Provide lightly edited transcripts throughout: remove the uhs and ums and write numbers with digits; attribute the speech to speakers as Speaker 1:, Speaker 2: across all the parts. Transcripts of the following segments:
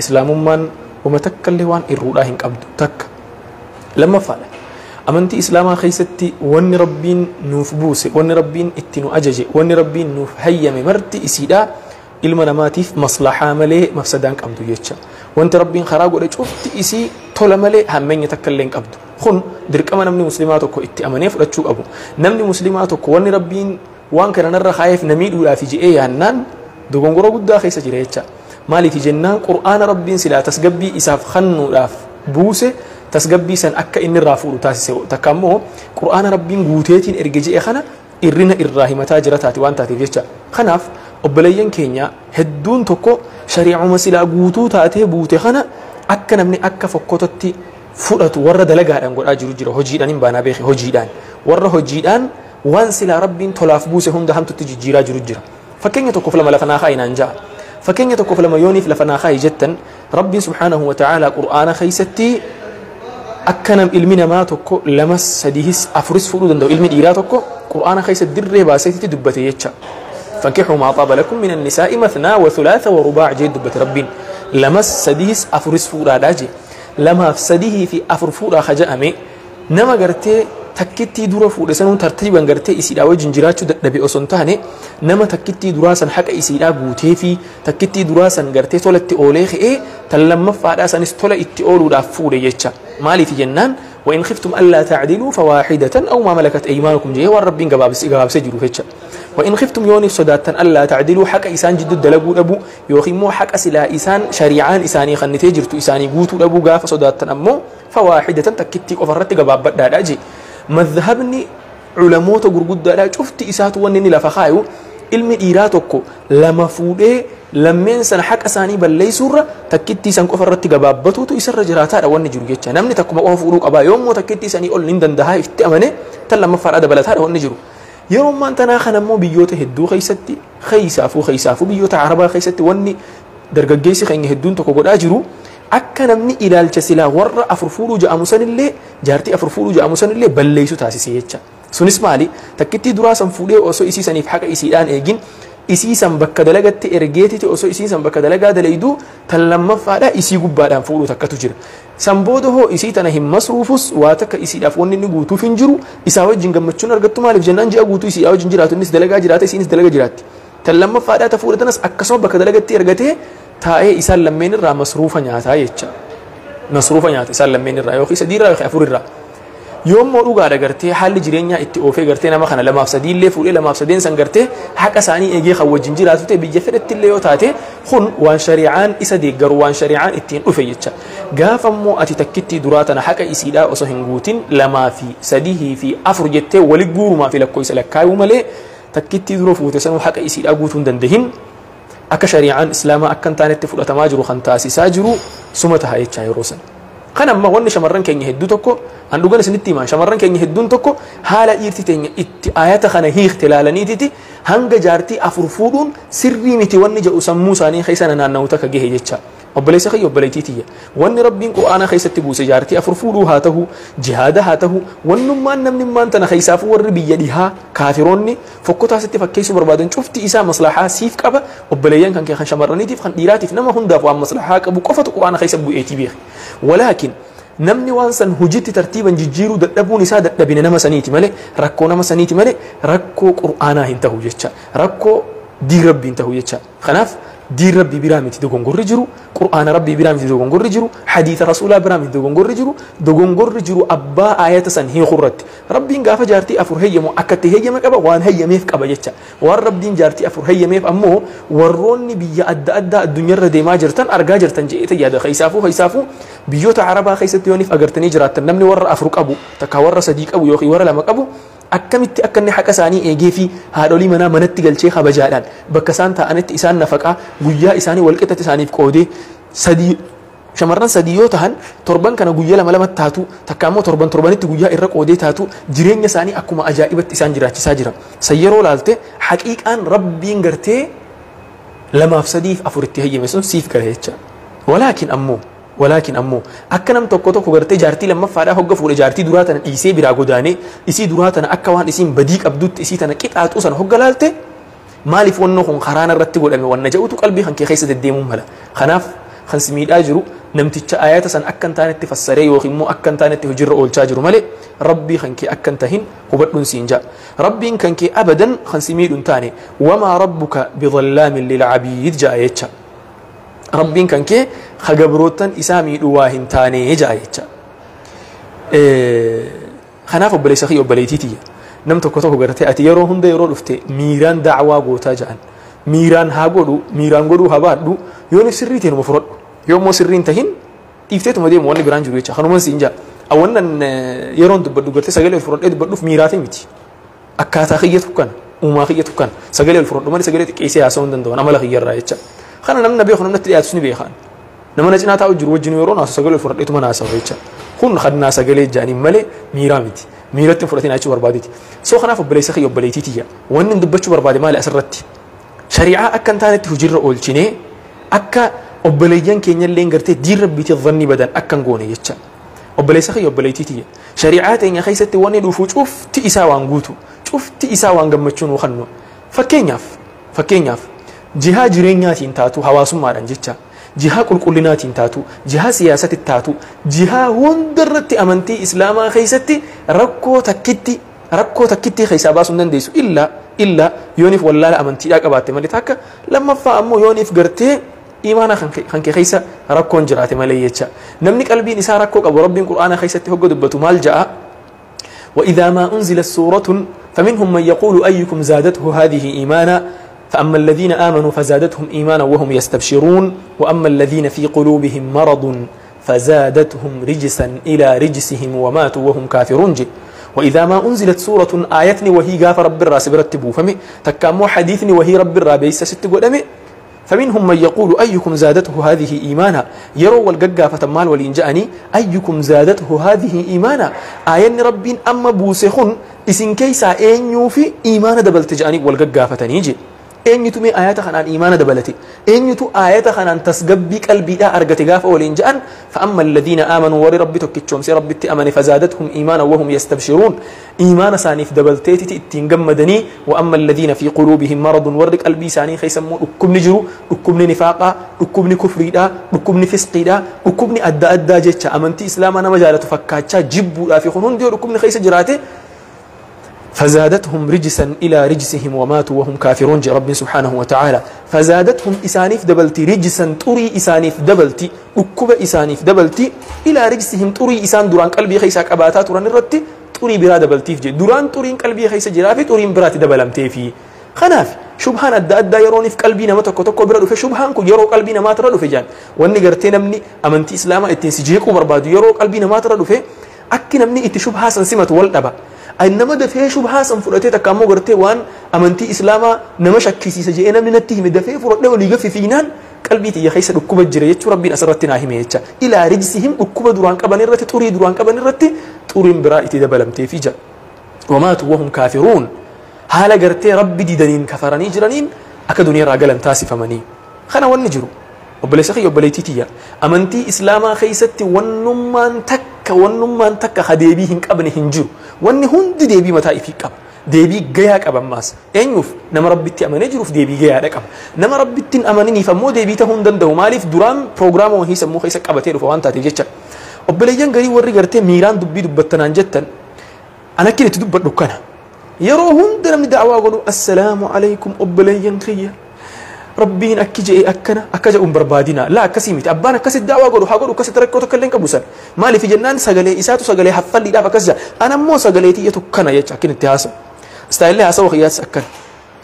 Speaker 1: إسلام من ومتكلوان الرؤاه قبض تك لما فعل أمنتي إسلاما خيستي وان ربين نوف بوسي وان ربين اتنو أججي وان ربين نوف هيامي مرتي إسيدا ilma namaatiif maslahaa malee mafsadaan qabdu jecha wanti rabbiin karaa godhe cufti isii tola malee hammeenya takka illee qabdu kun dirqama namni muslimaa tokko itti amanee fudhachuu qabu namni muslimaa tokko wanni rabbiin waan kana narra khaayef namiidhuudhaaf ji'ee yaannaan dogongora guddaa keessa jira jecha maaliif jennaan qur'aana rabbiin silaa tasgabbii isaaf khannuudhaaf buuse tasgabbii san akka inni irraa fuudhu taasise takka ammoo qur'aana rabbiin guuteetiin erge ji'ee kana irrina irraa himataa jira taati waan taateef jecha kanaaf obboleeyyan keenya hedduun tokko shari'uma silaa guutuu taatee buute kana akka namni akka fokkotatti fudhatu warra dalagaadhaan godhaa jiru jira hojiidhaan hin baanaa beeke hojiidhaan warra hojiidhaan waan silaa rabbiin tolaaf buuse hunda hamtutti jijjiiraa jiru jira fakkeenya tokkoof lama lafa naa kaa'i naan ja'a fakkeenya tokkoof lama yooniif lafa naa kaa'i jettan rabbiin subhaanahu wa ta'aalaa qur'aana keessatti akka nam ilmi namaa tokko lama sadiis afuris fuudhuu danda'u ilmi dhiiraa tokko qur'aana keessatti dirree baaseetti dubbate jecha فانكحوا ما طاب لكم من النساء مثنى وثلاث ورباع جيد دبت ربين لمس سديس أفرس فورا داجي لما سديه في أفر فورا خجأمي نما قرتي تكتي دورا فورا سنون ترتيبا قرتي إسيدا وجنجرات دبي أسنتاني نما تكتي دراسا حق إسيدا بوتي في تكتي دراسا قرتي تولت أوليخ إيه تلما فادا سنس تولا إتئولو دا فورا يجا مالي في جنان وإن خفتم ألا تعدلوا فواحدة أو ما ملكت أيمانكم جيه والربين قباب سجروا فيتشا وإن خفتم يوني صداتا ألا تعدلوا حق إسان جد دلقوا أبو يوخمو حق أسلا إسان شريعان إساني خنتي جرتو إساني قوتو أبو قاف صداتا أمو فواحدة تكتي وفرت قباب بداجي مذهبني علماء تقرقود دا شفت إسات ونني لفخايو ilmi dhiiraa tokko lama fuudhee lammeen sana haqa isaanii balleessuurra takkittii san qofa irratti gabaabbatuutu isarra jiraataadha wanni jiru jecha namni takkuma qofa fuudhuu qabaa yoommoo takkittii sanii ol hin dandahaa itti amane tan lammaffaadha dabalataadha wanni jiru yeroo ammaan tanaa kana immoo biyyoota hedduu keessatti keessaafuu biyyoota arabaa keessatti wanni dargaggeessi keenya hedduun tokko godhaa jiru akka namni ilaalcha silaa warra afur fuudhuu ja'amu sanillee jaartii afur fuudhuu ja'amu sanillee balleessu taasisee jecha sunis maali takkittii duraa san fuudhee osoo isii saniif haqa isiidhaan eegin isii san bakka dalagatti ergeetiti osoo isii san bakka dalagaa dalayduu tan lammaffaadha isii gubbaadhaan fuudhuu takkatu jira san booda hoo isii tana hin masruufus waa takka isiidhaaf wanni inni guutuuf hin jiru isaa wajjin gammachuun argattu maaliif jennaan ji'a guutuu isiidhaa wajjin jiraatu innis dalagaa jiraata isiinis dalaga jiraatti tan lammaffaadhaa ta fuudhatanas akkasuma bakka dalagatti ergatee taa'ee isaan lammeen irraa masruufa nyaataa jecha masruufa nyaata isaan lammeen irraa yookiin sadiirraa yookiin afurirraa yoommoo dhugaadha gartee haalli jireenyaa itti oofee gartee nama kana lamaaf sadiillee fuudhee lamaaf sadeen san gartee haqa isaanii eegee kan wajjin jiraatu ta'e biyya fedhattillee yoo taate kun waan shari'aan isa deeggaru waan shari'aan ittiin dhufe jecha gaafa immoo ati takkittii duraa tana haqa isiidhaa osoo hin guutin lamaa fi sadii fi afur jettee wali guurumaa fi lakkoofsa lakkaayuu malee takkittii dura fuute sanuu haqa isiidhaa guutuu hin dandahin akka shari'aan islaamaa akka hin taanetti fudhatamaa jiru kan taasisaa jiru suma taha jechaa yeroo sana kan amma wanni shamarran keenya hedduu tokko an dhugan isinitti himan shamarran keenya hedduun tokko haala dhiirti teenya itti ayata kana hiikte ilaalaniititi hanga jaartii afur fuudhuun sirrii miti wanni jedhu sammuu isaanii keessa naanna'u takka gahe jecha obboleessa kiyya obboleettiitiyya wanni rabbiin qur'aana keessatti buuse jaartii afur fuudhuu haa tahu jihaada haa tahu wannummaan namni maan tana keessaafuu warri biyya dhihaa kaafiroonni fokkotaasitti fakkeessuu barbaadan cufti isaa maslahaa siif qaba obboleeyyan kan kan shamarraniitiif kan dhiiraatiif nama hundaaf waan maslahaa qabu qofatu qur'aana keessa bu'eetii beeke walaakin namni waan san hojiitti tartiiban jijjiiruu dadhabuun isaa dadhabina nama saniiti malee rakkoo nama saniiti malee rakkoo qur'aanaa hin tahu jecha rakkoo diin rabbii hin tahu jecha kanaaf diin rabbii biraa miti dogongorri jiru qur'aana rabbii biraa miti dogongorri jiru hadiisa rasuulaa biraa miti dogongorri jiru abbaa ayata san hiikurratti rabbiin gaafa jaartii afur hayyamu akkatti hayyame qaba waan hayyameef qaba jecha waan rabbiin jaartii afur hayyameef ammoo warroonni biyya adda addaa addunyaarra deemaa jirtan argaa jirtan je'ee yaada keessaafuu biyyoota arabaa keessatti yooniif agartanii jiraattan namni warra afur qabu takka warra sadii qabu yookiin warra lama qabu akkamitti akka inni haqa isaanii eegee fi haadholii manaa manatti galchee kabajaadhaan bakka isaan taa'anitti isaan nafaqaa guyyaa isaanii walqixxatti isaaniif qoodee sadii shamarran sadii yoo tahan torban kana guyyaa lama taatu takka immoo torbanitti guyyaa irra qoodee taatu jireenya isaanii akkuma ajaa'ibatti isaan jiraachisaa jira san yeroo laalte haqiiqaan rabbiin gartee lamaaf sadiif afuritti hayyame sun siif gala jecha ولكن أمو أكنم توكو غرتي جارتي لما فادا هوغا فوله جارتي دراتنا إيسي برا غوداني إيسي دراتنا أكوان إيسين بديك أبدوت إيسي تنا كيت أتوسن هوغا لالته مالي فونو خون خرانا رتي غودامي ونجاوتو قلبي خن كي خيسه الديموم هلا خناف خنسميد أجرو نمتج آيات سن أكن تانت تفسري وخمو أكن تانت هجر أول تاجر ملء ربي خنكي أكن تهين وبدون سينجا ربي خنكي أبدا خنسميد تاني وما ربك بظلام للعبيد جايتشا ربي خنكي خجبروتن إسامي دواهن تاني جايتشا خناف بليسخي وبليتيتي نمت كتوه قرتي أتيرو هند يرو لفته ميران دعوة قوتا جان ميران قدو هبادو يوني سريتين مفرد يوم سرين تهين تفتت مدي مواني بران جرويتش خنومن سينجا أولا يرون تبدو قرتي سجل الفرد بدو في ميراتي متي أكاتا خيّتو كان وما خيّتو كان سجل الفرد وما سجل كيسي عصون دندو أنا ملا خيّر رايتش خنا نمنا بيه خنا نتلي أتسني بيه خان نمنا جنا تاو جرو جنو يرون أسو سجل الفرد إتو منا أسو رايتش خون خدنا سجل جاني ملء ميرامتي ميرتين فرتين أيش بربادتي سو خنا فبليس خي وبليتيتيا وان ندبتش بربادي مال أسرتي شريعة أكن تانت هجر أولشينه أكا وبليجان كينيا لينغرتي دير بيت الظني بدن أكن قوني يتشا وبليس خي وبليتيتيا شريعة إن خيست وان يدوفو شوف تيسا وانغوتو شوف تيسا وانغمتشون وخنو فكينياف جهة جرينيات تاتو حواسم مارن جتشا جهة كل تاتو جهة سياسة تاتو جهة وندرت أمنتي إسلاما خيستي ركو تكتي خيسابا سندن ديسو إلا يونيف ولا لا أمنتي لك أباتي مالتاك لما فأمو يونيف قرتي إيمانا خنك خيسا ركو انجراتي ماليتشا نمني قلبي نسا ركو أبو ربي القرآن خيستي هو قدبتو مال جاء وإذا ما أنزلت سورة فمنهم من يقول أيكم زادته هذه إيمانا فأما الذين آمنوا فزادتهم إيمانا وهم يستبشرون وأما الذين في قلوبهم مرض فزادتهم رجسا إلى رجسهم وماتوا وهم كافرون جي وإذا ما أنزلت سورة آيتني وهي غاف رب الراس برتبوا فمي تكامو حديثني وهي رب الرابيس ستقول أمي فمنهم من يقول أيكم زادته هذه إيمانا يروا والققا فتمال والإنجأني أيكم زادته هذه إيمانا آيان ربين أما بوسخون إسن كيسا أين في إيمانا دبلتجاني والققا فتنيجي eenyutu mee ayata kanaan iimaana dabalate eenyutu ayata kanaan tasgabbii qalbiidhaa argate gaafa waliin ja'an فأما الذين آمنوا ور ربي توكيتشوم سي ربي تأمن فزادتهم إيمانا وهم يستبشرون إيمانا ساني في دبلتيتي تتنجم مدني وأما الذين في قلوبهم مرض ورق قلبي ساني خيسمون أكبني جرو أكبني نفاقا أكبني كفريدا أكبني فسقيدا أكبني أدى جيتشا أمنتي إسلامنا مجالة فكاتشا جبوا في خنون ديور أكبني خيس جراته فزادتهم رجسا إلى رجسهم وماتوا وهم كافرون جي رب سبحانه وتعالى فزادتهم إسانيف دبلتي رجسا تري إسانيف دبلتي أكب إسانيف دبلتي إلى رجسهم تري إسان دوران قلبي خيساك أباتات تران الرتي تري برا دبلتي في دوران ترين قلبي خيس جرافي ترين براتي دبلمتي في خناف شبهان أدى يروني في قلبي نما تكو برادو في شبهان كو يرو قلبي نما تردو في جان واني قرتي نمني أمنتي إسلاما اتنسجيكو بربادو يرو قلبي نما تردو في أكي نمني اتشبها سنسمة والأبا أنما دفع شبهة سنفرتي تكامو قرتي وان أمنتي إسلاما نمشك كيسي سجينا من التهم دفع فرط له ليقف فينان قلبي تي خيس دكوب الجريت ربي أسرتنا هميتشا إلى رجسهم دكوب دران كبن الرتي توري دران كبن الرتي تورين برائتي دبلمتي فيجا وماتوا وهم كافرون حالا قرتي ربي ديدنين كفراني جرانين أكدوني راقلا تاسف مني خنا ونجرو وبلسخي وبليتيتيا أمنتي إسلاما خيستي ونمان تك خديبيهن قبن هنجو واني هند ديبي متى في قب ديبي جيا قبن ماس أنيوف نما ربيتي أمانة جروف ديبي جيا قب نما ربيتين أمانني فمو ديبي تهون دو مالف درام برنامج وهي سمو خيس قبتيرو فوانتا تيجيتشا وبليجان غري وري غرتي ميران دبي دبتنان جتن أنا كنت تدب دكانها يروهن درم دعوة قالوا السلام عليكم وبليجان خيا ربين أكجي أكجا بربادنا لا كسيمت أبانا كسي الدعوة قالوا حقولوا كسي تركوا تكلين كبوسا مالي في جنان سجلي إساتو سجلي حفل لي لا فكسجا أنا مو سجلي تي يتوكنا يتشكين التهاسم استايل لها سوى خياس أكن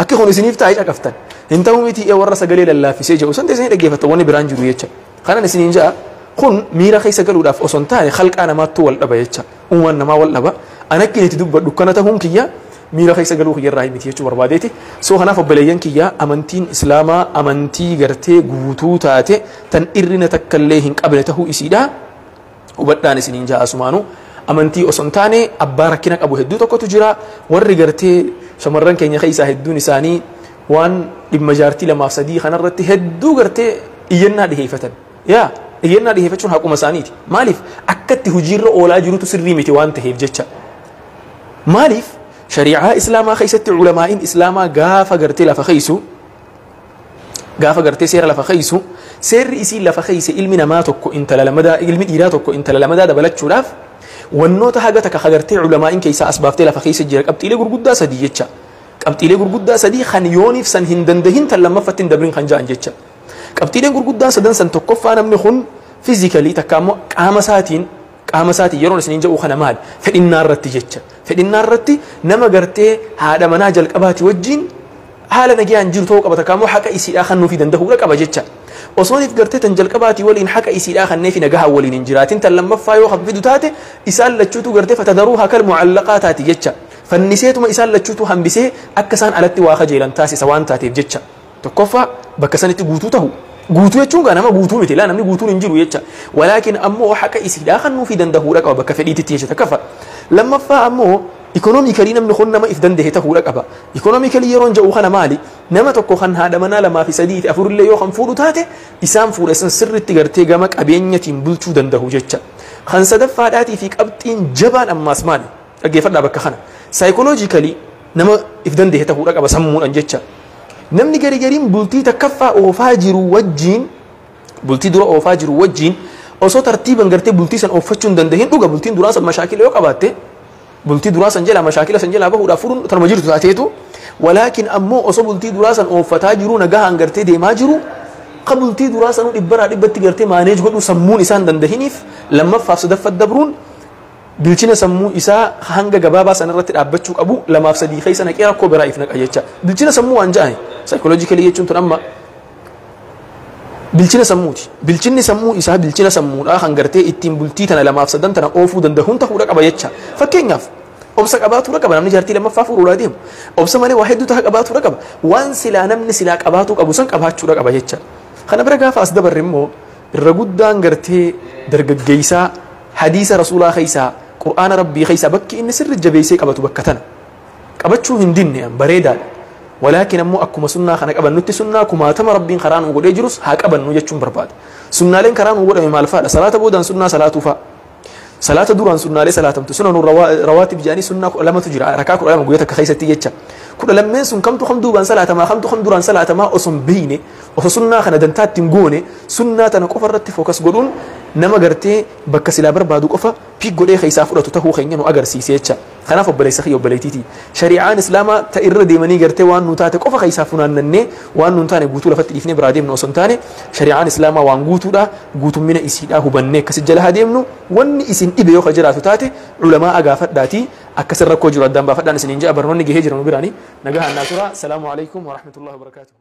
Speaker 1: أكي خوني سنيف تايج أكفتن انتو ميتي ورا سجلي لله في سيجا وسنت زين رجيفة تواني برانجو يتشا خلنا نسنين جاء خون ميرا خي سجلوا داف أصنتاني خلق أنا ما تول أبا يتشا وما ما ولا أنا كني تدب دكانة هم كيا ميرا خيسا قالوا خير راي متي يجوا بربادتي سو هنا فبليان كيا أمانتين إسلاما أمانتي غرتي غوتو تاتي تن إرنا تكليهن قبلته إسيدا وبدأ نسنين جاء سمانو أمانتي أصنتاني أباركينك أبو هدو تكو تجرا ورّي غرتي شمران كينيا خيسا هدو نساني وان لمجارتي لما فسدي خنا رتي هدو غرتي إينا دي هيفتن يا إينا دي هيفتشون حقو مسانيتي مالف أكدت هجير أولا جروتو سري متي وان تهيف جتشا مالف شريعة إسلاما خيست علماء إسلاما غافا قرتي لفخيسو gaafa gartee seera lafa keeysu seerri isii lafa keeyse ilmi namaa tokko intala lamadaa ilmi dhiiraa tokko intala lamadaa dabalachuudhaaf wannoota haga takka hagartee ulamaa'iin keeysaa asbaaftee lafa keeysa jira qabxiilee gurguddaa sadii jecha qabxiilee gurguddaa sadii kan yooniif san hin dandahin tan lammaffatti hin dabrin kan ja'an jecha qabxiileen gurguddaa sadan san tokkoffaa namni kun fiizikalii takka ammoo qaama isaatiin yeroon isiniin jedhu kana maal fedhinnaa irratti jecha fedhinnaa irratti nama gartee haadha manaa jalqabaati wajjin haala nagayaan jiru ta'uu qaba takka ammoo haqa isiidhaa kan nuufi danda'uudha qaba jecha osooniif gartee tan jalqabaati waliin haqa isiidhaa kannee fi nagaha waliin hin jiraatin tan lammaffaa yoo haffidu taate isaan lachuutu gartee fatadaruu hakal mucallaqaa taati jecha fanniseetuma isaan lachuutu hambisee akka isaan alatti waa kajeelan taasisa waan taateef jecha tokkoffaa bakka sanitti guutuu ta'u guutuu jechuun gaa nama guutuu miti laa namni guutuun hin jiru jecha walaakin ammoo haqa isiidhaa kan nuufi danda'uudha qaba bakka fedhiititti jecha takkafa lammaffaa ammoo ikonomikali namni kun nama if danda'e ta'uudha qaba ikonomikali yeroon jedhu kana maali nama tokko kan haadha manaa lamaa fi sadii fi afurillee yoo kan fuudhu taate isaan fuudha isan sirritti gartee gama qabeenyatiin bulchuu danda'u jecha kan sadaffaadhaatii fi qabxiin jabaan ammaas maali dhaggeeffadhaa bakka kana saayikoloojikali nama if danda'e ta'uudha qaba sammuudhaan jecha namni garigariin bultii takkaffaa oofaa jiru wajjiin bultii dura oofaa jiru wajjiin osoo tartiiban gartee bultii san ooffachuu hin dandahin dhuga bultiin duraa san mashaakila yoo qabaatte bultii duraa san jala mashaakila san jala bahuudhaaf furuun tanuma jirtu taateetu walaakin ammoo osoo bultii duraa san ooffataa jiru nagahaan gartee deemaa jiru ka bultii duraa sanuu dhibbaraa dhibbatti gartee maaneej godhu sammuun isaan dandahiniif lammaffaaf sadaffat dabruun bilchina sammuu isaa hanga gabaabaa san irratti dhaabbachuu qabu lamaaf sadii keessa naqee rakkoo biraa if naqa jecha bilchina sammuu waan ja'ani saayikoloojikali jechuun tun amma bilchina sammuuti bilchinni sammuu isaa bilchina sammuudhaa kan gartee ittiin bultii tana lamaaf sadan tana oofuu danda'uun ta'uudha qaba jecha fakkeenyaaf obsa qabaatuudha qaba namni jaartii lammaffaa fuudhuudhaa deemu obsa malee waa hedduu ta'a qabaatuudha qaba waan silaa namni silaa qabaatuu qabu san qabaachuudha qaba jecha kana bira gaafa as dabarre immoo irra guddaan gartee dargaggeessaa hadiisa rasuulaa keessaa qur'aana rabbii keessaa bakki inni sirri jabeessee qabatu bakka tana qabachuu hin dinne bareedaadha ولكن أمو أكو مسنة خنا قبل نتي سنة كما تم ربين خران وقول يجلس هاك قبل نوجد شون برباد سنة لين خران وقول أمي مالفا صلاة بودان سنة صلاة فا صلاة دوران سنة لي صلاة تسنة رواتب جاني سنة لما تجرى ركاك ولا مقولتك خيسة تيجتشا كل لما سن كم تخم دوبان صلاة ما خم تخم دوران صلاة ما أصم بيني وسنة خنا دنتات تنجوني سنة تنقفر رتي فوكس قولون نما قرتي بكسلا بربادو قفا في قولي خيسة فرة تتهو خينو أجر سيسيتشا خنا فبلي سخي وبليتيتي شريعة الإسلام تير ديماني قرتي وان نوتات قفا خيسة فنان نني وان نونتاني قوتو لفت الإثنين برادي من وسنتاني شريعة الإسلام وان قوتو لا قوتو من إسيدا هو بني كسجلها ديمنو وان إسين إبيو خجرات تاتي علماء أقافت داتي أكسر ركو جراد دام بافت دان سنين جاء برنوني جهجر مبراني نجاها الناتورا السلام عليكم ورحمة الله وبركاته